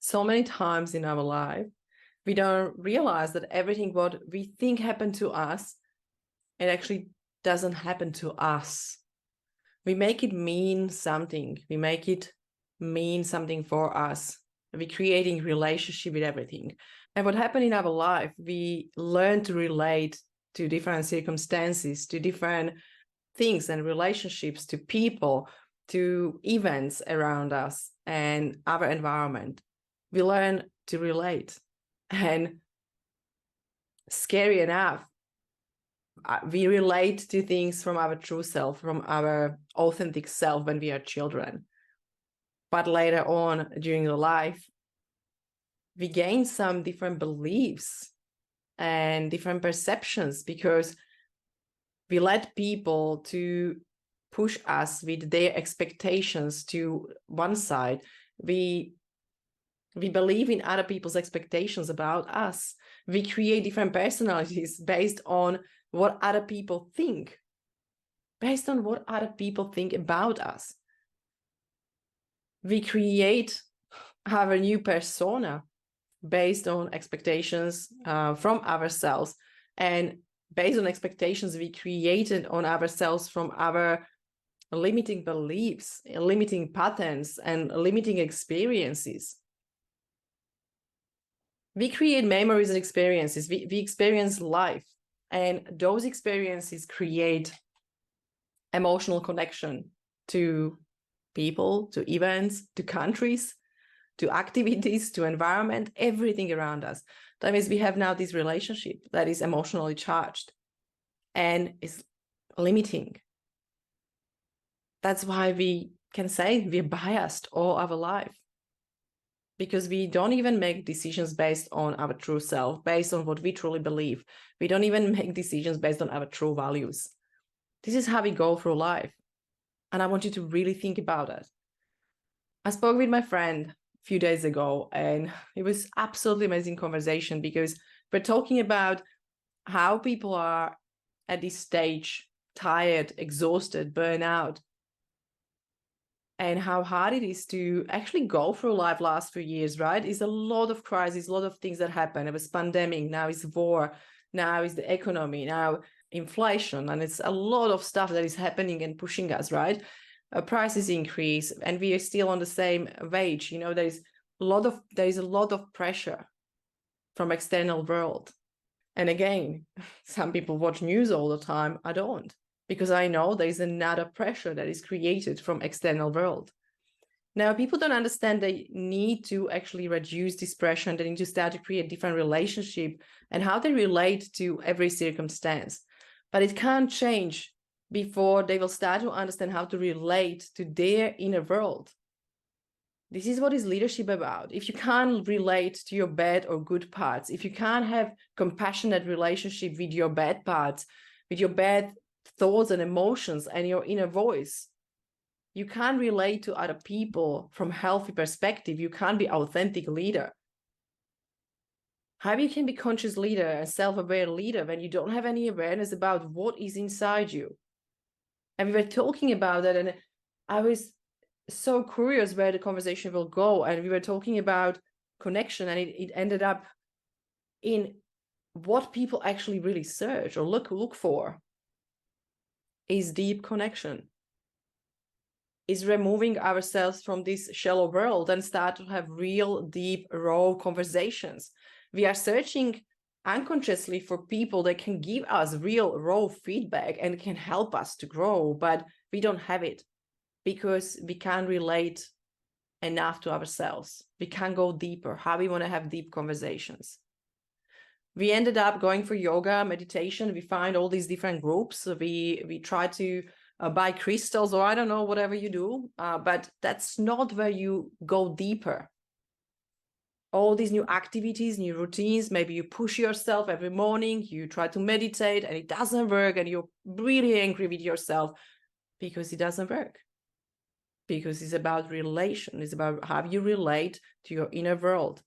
so many times in our life, we don't realize that everything what we think happened to us, it actually doesn't happen to us. We make it mean something. We make it mean something for us. We're creating relationship with everything. And what happened in our life, we learn to relate to different circumstances, to different things and relationships, to people, to events around us and our environment. We learn to relate. And scary enough, we relate to things from our true self, from our authentic self when we are children. But later on during the life, we gain some different beliefs and different perceptions because we let people to push us with their expectations to one side. We believe in other people's expectations about us. We create different personalities based on what other people think, based on what other people think about us. We create our new persona based on expectations from ourselves, and based on expectations we created on ourselves from our limiting beliefs, limiting patterns, and limiting experiences. We create memories and experiences. We experience life, and those experiences create emotional connection to people, to events, to countries, to activities, to environment, everything around us. That means we have now this relationship that is emotionally charged and is limiting. That's why we can say we're biased all our life, because we don't even make decisions based on our true self, based on what we truly believe. We don't even make decisions based on our true values. This is how we go through life. And I want you to really think about it. I spoke with my friend a few days ago, and it was absolutely amazing conversation because we're talking about how people are at this stage, tired, exhausted, burnout, and how hard it is to actually go through life last few years, right? It's a lot of crises, a lot of things that happen. It was pandemic, now it's war, now is the economy, now inflation, and it's a lot of stuff that is happening and pushing us, right? Prices increase, and we are still on the same wage. You know, there is a lot of pressure from external world. And again, some people watch news all the time. I don't, because I know there is another pressure that is created from external world. Now, people don't understand they need to actually reduce this pressure, and they need to start to create different relationship and how they relate to every circumstance. But it can't change before they will start to understand how to relate to their inner world. This is what is leadership about. If you can't relate to your bad or good parts, if you can't have compassionate relationship with your bad parts, with your bad thoughts and emotions and your inner voice, you can't relate to other people from a healthy perspective. You can't be authentic leader. How you can be conscious leader and self-aware leader when you don't have any awareness about what is inside you? And we were talking about that, and I was so curious where the conversation will go. And we were talking about connection, and it ended up in what people actually really search or look for is deep connection, is removing ourselves from this shallow world and start to have real, deep, raw conversations. We are searching unconsciously for people that can give us real, raw feedback and can help us to grow, but we don't have it because we can't relate enough to ourselves. We can't go deeper, how we want to have deep conversations. We ended up going for yoga, meditation. We find all these different groups. We try to buy crystals, or I don't know, whatever you do, but that's not where you go deeper. All these new activities, new routines, maybe you push yourself every morning, you try to meditate and it doesn't work, and you're really angry with yourself because it doesn't work. Because it's about relation. It's about how you relate to your inner world.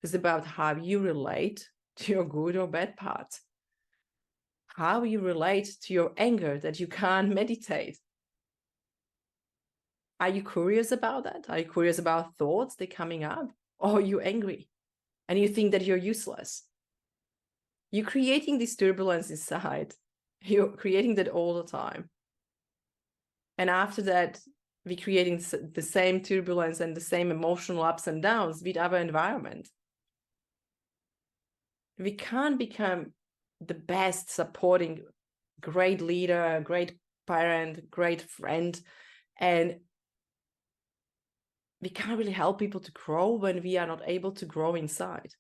It's about how you relate to your good or bad parts. How you relate to your anger that you can't meditate. Are you curious about that? Are you curious about thoughts that are coming up? or you're angry and you think that you're useless. You're creating this turbulence inside. You're creating that all the time. And after that, we're creating the same turbulence and the same emotional ups and downs with our environment. We can't become the best supporting, great leader, great parent, great friend, and we can't really help people to grow when we are not able to grow inside.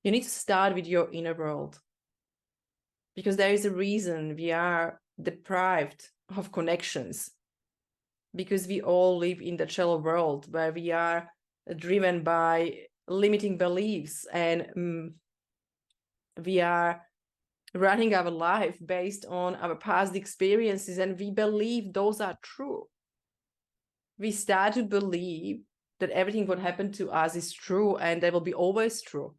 You need to start with your inner world, because there is a reason we are deprived of connections, because we all live in the shallow world where we are driven by limiting beliefs, and we are running our life based on our past experiences, and we believe those are true. We start to believe that everything what happened to us is true and they will be always true.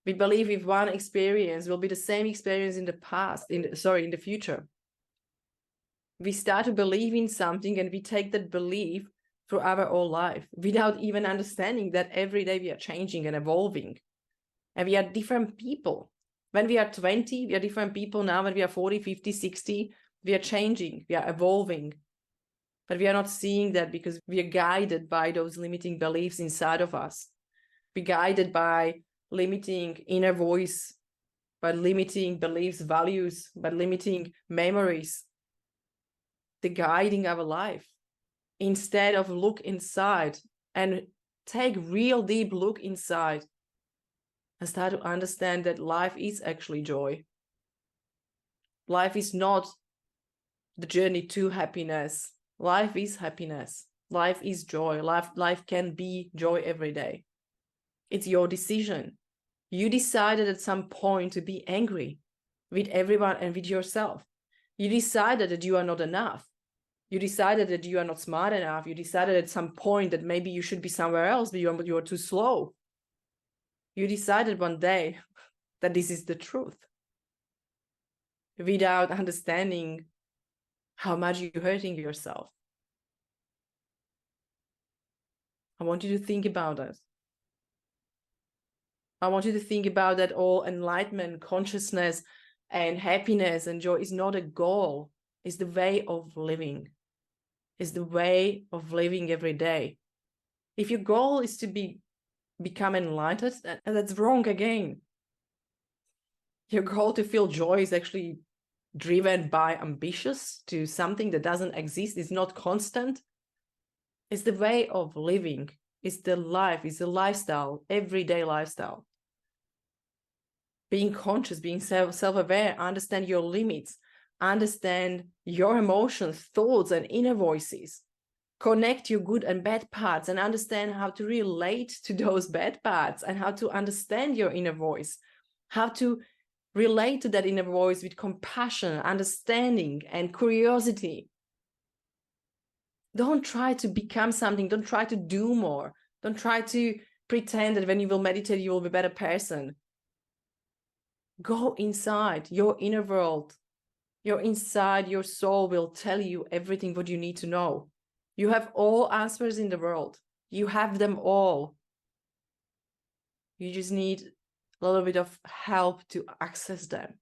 We believe if one experience will be the same experience in the past, in the future. We start to believe in something and we take that belief through our whole life without even understanding that every day we are changing and evolving. And we are different people. When we are 20, we are different people now. When we are 40, 50, 60, we are changing, we are evolving. But we are not seeing that because we are guided by those limiting beliefs inside of us. We're guided by limiting inner voice, by limiting beliefs, values, by limiting memories. They're guiding our life. Instead of look inside and take real deep look inside and start to understand that life is actually joy. Life is not the journey to happiness. Life is happiness. Life is joy. Life can be joy every day. It's your decision. You decided at some point to be angry with everyone and with yourself. You decided that you are not enough. You decided that you are not smart enough. You decided at some point that maybe you should be somewhere else, but you are too slow. You decided one day that this is the truth without understanding how much you're hurting yourself. I want you to think about it. I want you to think about that all enlightenment, consciousness, and happiness and joy is not a goal. It's the way of living. It's the way of living every day. If your goal is to become enlightened, that's wrong again. Your goal to feel joy is actually driven by ambitious to something that doesn't exist, is not constant. It's the way of living. It's the life, it's the lifestyle, everyday lifestyle. Being conscious, being self-aware, understand your limits, understand your emotions, thoughts, and inner voices. Connect your good and bad parts and understand how to relate to those bad parts and how to understand your inner voice, how to relate to that inner voice with compassion, understanding, and curiosity. Don't try to become something. Don't try to do more. Don't try to pretend that when you will meditate, you will be a better person. Go inside your inner world. Your inside, your soul will tell you everything what you need to know. You have all answers in the world. You have them all. You just need a little bit of help to access them.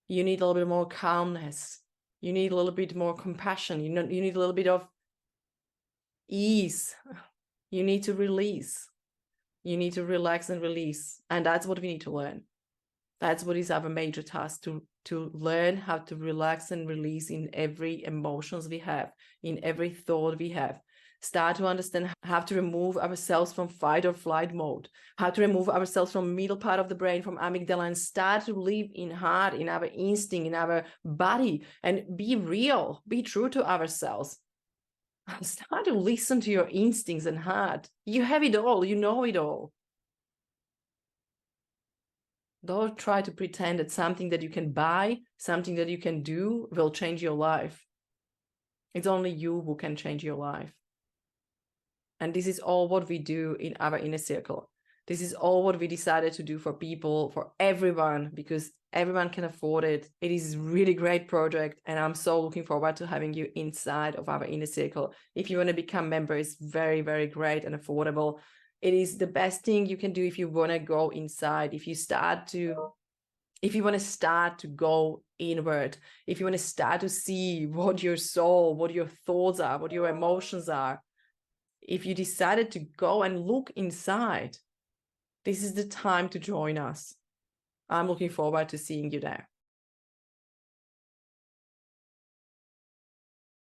You need a little bit more calmness. You need a little bit more compassion. You need a little bit of ease. You need to release. You need to relax and release. And that's what we need to learn. That's what is our major task, to learn how to relax and release in every emotions we have, in every thought we have. Start to understand how to remove ourselves from fight or flight mode, how to remove ourselves from middle part of the brain, from amygdala, and start to live in heart, in our instinct, in our body, and be real, be true to ourselves. Start to listen to your instincts and heart. You have it all, you know it all. Don't try to pretend that something that you can buy, something that you can do will change your life. It's only you who can change your life. And this is all what we do in our inner circle. This is all what we decided to do for people, for everyone, because everyone can afford it. It is a really great project. And I'm so looking forward to having you inside of our inner circle. If you want to become member, it's very, very great and affordable. It is the best thing you can do if you want to go inside, if you want to start to go inward, if you want to start to see what your soul, what your thoughts are, what your emotions are. If you decided to go and look inside, this is the time to join us. I'm looking forward to seeing you there.